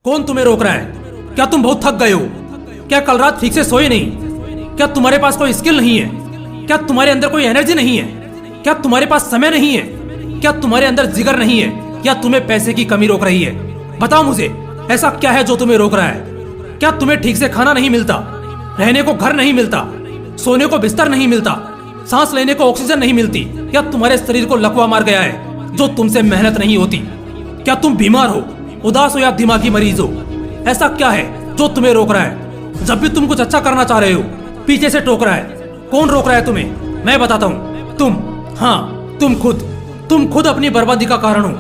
कौन तुम्हें रोक रहा है? क्या तुम बहुत थक गए हो? क्या कल रात ठीक से सोए नहीं? क्या तुम्हारे पास कोई स्किल नहीं है? क्या तुम्हारे अंदर कोई एनर्जी नहीं है? क्या तुम्हारे पास समय नहीं है? क्या तुम्हारे अंदर जिगर नहीं है? या तुम्हें पैसे की कमी रोक रही है? बताओ मुझे, ऐसा क्या है जो तुम्हें रोक रहा है? क्या तुम्हें ठीक से खाना नहीं मिलता, रहने को घर नहीं मिलता, सोने को बिस्तर नहीं मिलता, सांस लेने को ऑक्सीजन नहीं मिलती? या तुम्हारे शरीर को लकवा मार गया है जो तुमसे मेहनत नहीं होती? क्या तुम बीमार हो, उदास हो या दिमागी मरीज हो? ऐसा क्या है जो तुम्हें रोक रहा है? जब भी तुम कुछ अच्छा करना चाह रहे हो, पीछे से टोक रहा है। कौन रोक रहा है तुम्हें? मैं बताता हूँ। तुम, हाँ तुम खुद अपनी बर्बादी का कारण हो,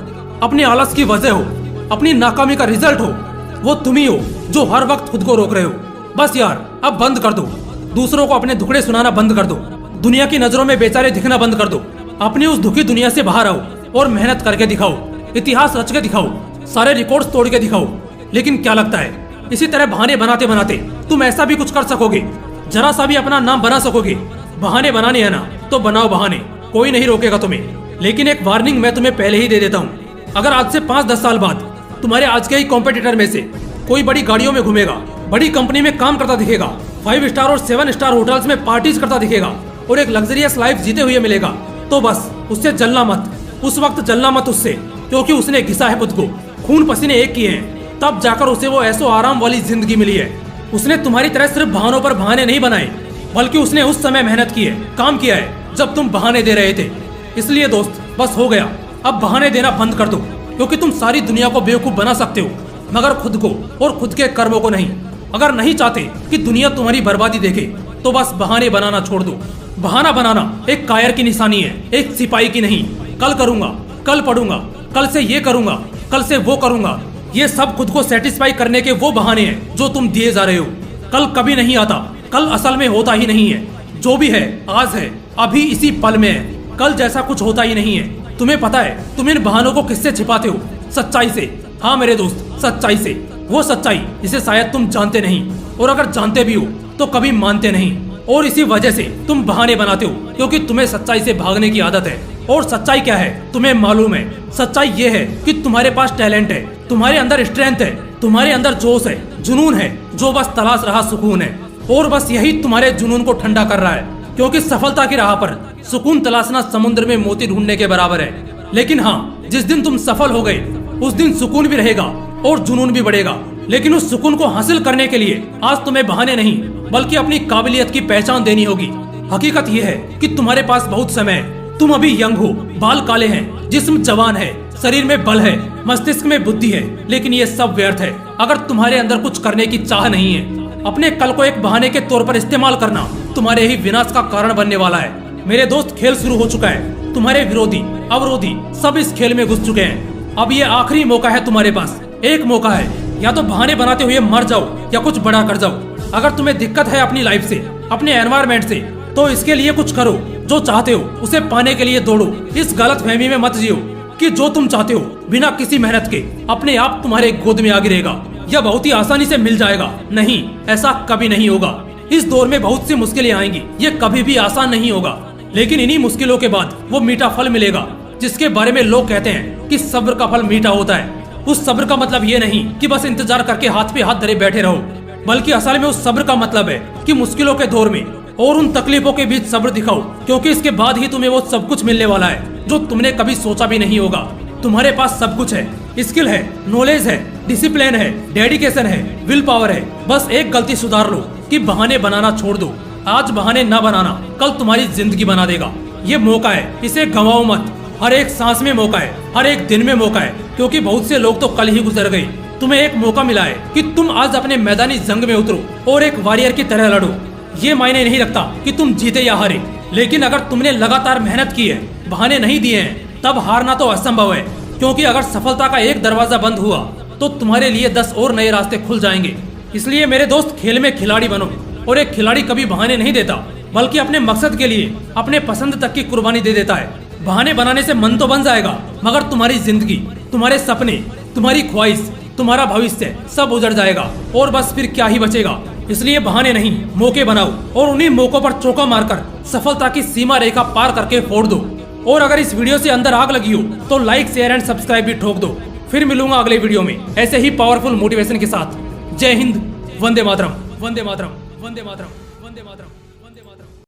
अपने आलस की वजह हो, अपनी नाकामी का रिजल्ट हो। वो तुम ही हो जो हर वक्त खुद को रोक रहे हो। बस यार, अब बंद कर दो। दूसरों को अपने दुखड़े सुनाना बंद कर दो। दुनिया की नजरों में बेचारे दिखना बंद कर दो। अपनी उस दुखी दुनिया से बाहर आओ और मेहनत करके दिखाओ, इतिहास रच के दिखाओ, सारे रिकॉर्ड्स तोड़ के दिखाओ। लेकिन क्या लगता है, इसी तरह बहाने बनाते बनाते तुम ऐसा भी कुछ कर सकोगे? जरा सा भी अपना नाम बना सकोगे? बहाने बनाने है ना, तो बनाओ बहाने, कोई नहीं रोकेगा तुम्हें। लेकिन एक वार्निंग मैं तुम्हें पहले ही दे देता हूँ। अगर आज से 5-10 साल बाद तुम्हारे आज के ही कॉम्पिटिटर में से कोई बड़ी गाड़ियों में घूमेगा, बड़ी कंपनी में काम करता दिखेगा, 5 स्टार और 7 स्टार होटल्स में पार्टीज करता दिखेगा और एक लग्जरियस लाइफ जीते हुए मिलेगा, तो बस उससे जलना मत। उस वक्त जलना मत उससे, क्योंकि उसने घिसा है खुद को, खून पसीने एक किए हैं, तब जाकर उसे वो ऐसो आराम वाली जिंदगी मिली है। उसने तुम्हारी तरह सिर्फ बहानों पर बहाने नहीं बनाए, बल्कि उसने उस समय मेहनत की है, काम किया है जब तुम बहाने दे रहे थे। इसलिए दोस्त, बस हो गया, अब बहाने देना बंद कर दो। क्योंकि तुम सारी दुनिया को बेवकूफ बना सकते हो, मगर खुद को और खुद के कर्मों को नहीं। अगर नहीं चाहते कि दुनिया तुम्हारी बर्बादी देखे, तो बस बहाने बनाना छोड़ दो। बहाना बनाना एक कायर की निशानी है, एक सिपाही की नहीं। कल करूंगा, कल पढ़ूंगा, कल से ये करूंगा, कल से वो करूंगा, ये सब खुद को सेटिस्फाई करने के वो बहाने हैं जो तुम दिए जा रहे हो। कल कभी नहीं आता, कल असल में होता ही नहीं है। जो भी है आज है, अभी इसी पल में है। कल जैसा कुछ होता ही नहीं है। तुम्हें पता है तुम इन बहानों को किससे छिपाते हो? सच्चाई से। हाँ मेरे दोस्त, सच्चाई से। वो सच्चाई जिसे शायद तुम जानते नहीं, और अगर जानते भी हो तो कभी मानते नहीं। और इसी वजह से तुम बहाने बनाते हो, क्योंकि तुम्हें सच्चाई से भागने की आदत है। और सच्चाई क्या है तुम्हें मालूम है? सच्चाई ये है कि तुम्हारे पास टैलेंट है, तुम्हारे अंदर स्ट्रेंथ है, तुम्हारे अंदर जोश है, जुनून है, जो बस तलाश रहा सुकून है। और बस यही तुम्हारे जुनून को ठंडा कर रहा है, क्योंकि सफलता की राह पर सुकून तलाशना समुद्र में मोती ढूंढने के बराबर है। लेकिन हाँ, जिस दिन तुम सफल हो गए, उस दिन सुकून भी रहेगा और जुनून भी बढ़ेगा। लेकिन उस सुकून को हासिल करने के लिए आज तुम्हें बहाने नहीं, बल्कि अपनी काबिलियत की पहचान देनी होगी। हकीकत यह है कि तुम्हारे पास बहुत समय है। तुम अभी यंग हो, बाल काले हैं, जिस्म जवान है, शरीर में बल है, मस्तिष्क में बुद्धि है। लेकिन ये सब व्यर्थ है अगर तुम्हारे अंदर कुछ करने की चाह नहीं है। अपने कल को एक बहाने के तौर पर इस्तेमाल करना तुम्हारे ही विनाश का कारण बनने वाला है। मेरे दोस्त, खेल शुरू हो चुका है। तुम्हारे विरोधी, अवरोधी सब इस खेल में घुस चुके हैं। अब ये आखिरी मौका है तुम्हारे पास। एक मौका है, या तो बहाने बनाते हुए मर जाओ या कुछ बड़ा कर जाओ। अगर तुम्हें दिक्कत है अपनी लाइफ से, अपने एनवायरमेंट से, तो इसके लिए कुछ करो। जो चाहते हो उसे पाने के लिए दौड़ो। इस गलत फहमी में मत जियो कि जो तुम चाहते हो बिना किसी मेहनत के अपने आप तुम्हारे गोद में आ गिरेगा या बहुत ही आसानी से मिल जाएगा। नहीं, ऐसा कभी नहीं होगा। इस दौर में बहुत सी मुश्किलें आएंगी, ये कभी भी आसान नहीं होगा। लेकिन इन्हीं मुश्किलों के बाद वो मीठा फल मिलेगा, जिसके बारे में लोग कहते हैं कि सब्र का फल मीठा होता है। उस सब्र का मतलब ये नहीं कि बस इंतजार करके हाथ पे हाथ धरे बैठे रहो, बल्कि असल में उस सब्र का मतलब है कि मुश्किलों के दौर में और उन तकलीफों के बीच सब्र दिखाओ, क्योंकि इसके बाद ही तुम्हें वो सब कुछ मिलने वाला है जो तुमने कभी सोचा भी नहीं होगा। तुम्हारे पास सब कुछ है, स्किल है, नॉलेज है, डिसिप्लिन है, डेडिकेशन है, विल पावर है। बस एक गलती सुधार लो कि बहाने बनाना छोड़ दो। आज बहाने न बनाना कल तुम्हारी जिंदगी बना देगा। ये मौका है, इसे गंवाओ मत। हर एक सांस में मौका है, हर एक दिन में मौका है, क्योंकि बहुत से लोग तो कल ही गुजर गए। तुम्हें एक मौका मिला है कि तुम आज अपने मैदानी जंग में उतरो और एक वॉरियर की तरह लड़ो। ये मायने नहीं रखता कि तुम जीते या हारे, लेकिन अगर तुमने लगातार मेहनत की है, बहाने नहीं दिए हैं, तब हारना तो असंभव है। क्योंकि अगर सफलता का एक दरवाजा बंद हुआ तो तुम्हारे लिए 10 और नए रास्ते खुल जाएंगे। इसलिए मेरे दोस्त, खेल में खिलाड़ी बनो। और एक खिलाड़ी कभी बहाने नहीं देता, बल्कि अपने मकसद के लिए अपने पसंद तक की कुर्बानी दे देता है। बहाने बनाने से मन तो बन जाएगा, मगर तुम्हारी जिंदगी, तुम्हारे सपने, तुम्हारी ख्वाहिश, तुम्हारा भविष्य सब उजड़ जाएगा और बस फिर क्या ही बचेगा। इसलिए बहाने नहीं, मौके बनाओ और उन्हीं मौकों पर चौका मारकर सफलता की सीमा रेखा पार करके फोड़ दो। और अगर इस वीडियो से अंदर आग लगी हो तो लाइक, शेयर एंड सब्सक्राइब भी ठोक दो। फिर मिलूंगा अगले वीडियो में ऐसे ही पावरफुल मोटिवेशन के साथ। जय हिंद, वंदे मातरम, वंदे मातरम, वंदे मातरम, वंदे मातरम।